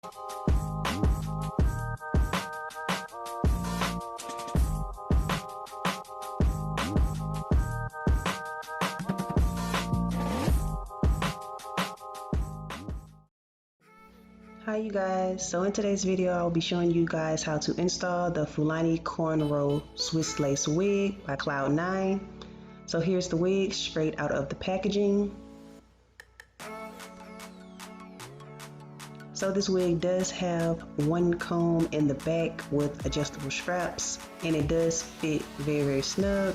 Hi you guys, so in today's video I'll be showing you guys how to install the Fulani cornrow Swiss lace wig by Cloud9. So here's the wig straight out of the packaging. So this wig does have one comb in the back with adjustable straps, and it does fit very snug.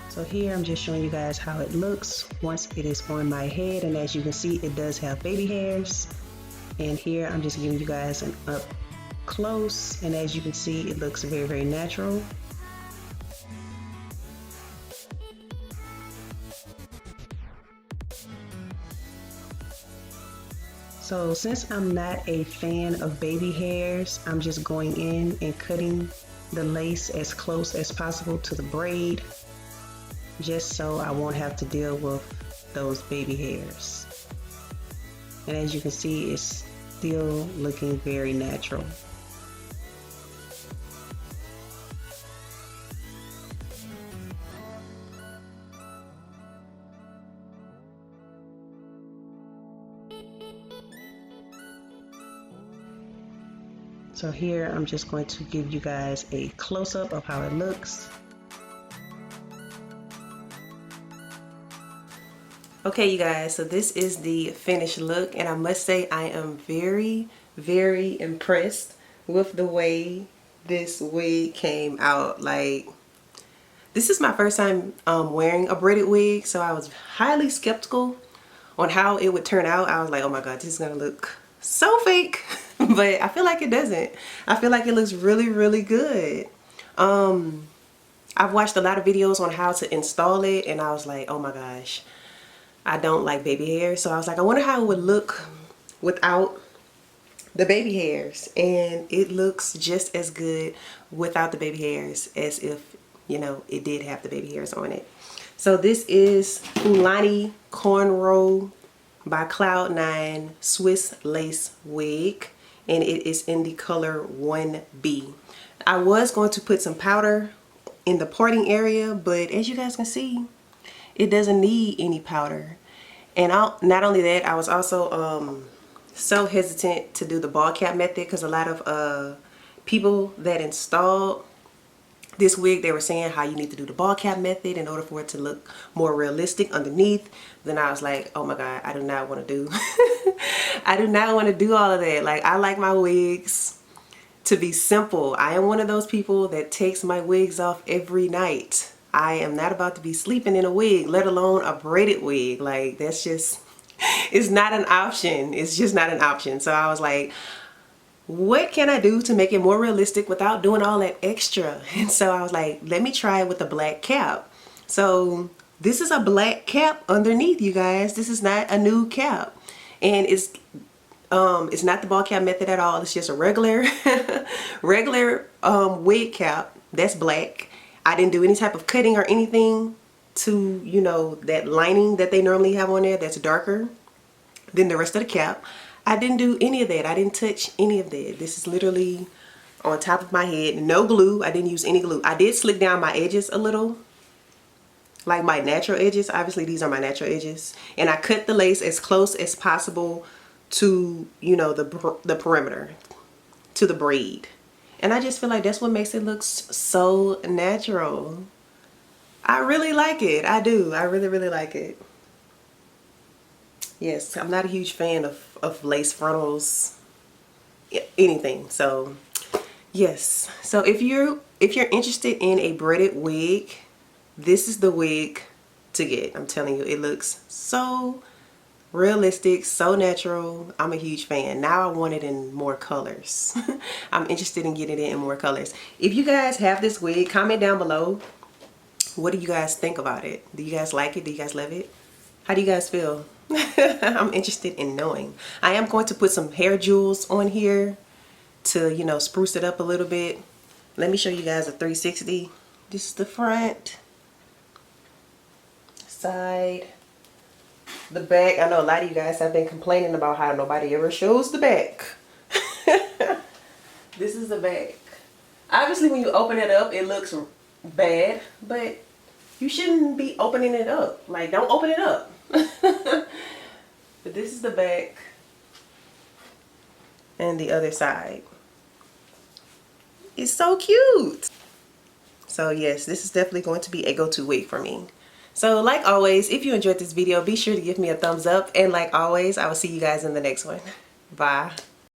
So here I'm just showing you guys how it looks once it is on my head, and as you can see it does have baby hairs. And here I'm just giving you guys an up close, and as you can see it looks very natural. So since I'm not a fan of baby hairs, I'm just going in and cutting the lace as close as possible to the braid, just so I won't have to deal with those baby hairs. And as you can see, it's still looking very natural. So here I'm just going to give you guys a close-up of how it looks. Okay you guys, so this is the finished look, and I must say I am very impressed with the way this wig came out. Like, this is my first time wearing a braided wig, so I was highly skeptical on how it would turn out. I was like, oh my god, this is gonna look so fake. But I feel like it doesn't. I feel like it looks really good. I've watched a lot of videos on how to install it, and I was like, oh my gosh, I don't like baby hairs. So I was like, I wonder how it would look without the baby hairs. And it looks just as good without the baby hairs as if, you know, it did have the baby hairs on it. So this is Fulani Cornrow by Cloud9 Swiss lace wig, and it is in the color 1B. I was going to put some powder in the parting area, but as you guys can see, it doesn't need any powder. And not only that, I was also so hesitant to do the ball cap method, because a lot of people that installed this wig, they were saying how you need to do the ball cap method in order for it to look more realistic underneath. Then I was like, oh my god, I do not want to do I do not want to do all of that. Like, I like my wigs to be simple. I am one of those people that takes my wigs off every night. I am not about to be sleeping in a wig, let alone a braided wig. Like, that's just, it's not an option. It's just not an option. So I was like, what can I do to make it more realistic without doing all that extra? And so I was like, let me try it with a black cap. So this is a black cap underneath, you guys. This is not a nude cap, and it's not the ball cap method at all. It's just a regular wig cap that's black. I didn't do any type of cutting or anything to, you know, that lining that they normally have on there that's darker than the rest of the cap. I didn't do any of that. I didn't touch any of that. This is literally on top of my head. No glue. I didn't use any glue. I did slick down my edges a little, like my natural edges. Obviously these are my natural edges, and I cut the lace as close as possible to, you know, the perimeter, to the braid. And I just feel like that's what makes it look so natural. I really like it. I do. I really like it. Yes, I'm not a huge fan of lace frontals, anything. So yes. So if you're interested in a braided wig, this is the wig to get. I'm telling you, it looks so realistic, so natural. I'm a huge fan. Now I want it in more colors. I'm interested in getting it in more colors. If you guys have this wig, comment down below. What do you guys think about it? Do you guys like it? Do you guys love it? How do you guys feel? I'm interested in knowing. I am going to put some hair jewels on here to, you know, spruce it up a little bit. Let me show you guys a 360. This is the front, side, the back. I know a lot of you guys have been complaining about how nobody ever shows the back. This is the back. Obviously when you open it up it looks bad, but you shouldn't be opening it up. Like, don't open it up. But this is the back and the other side. It's so cute. So yes, this is definitely going to be a go-to wig for me. So like always, if you enjoyed this video, be sure to give me a thumbs up, and like always, I will see you guys in the next one. Bye.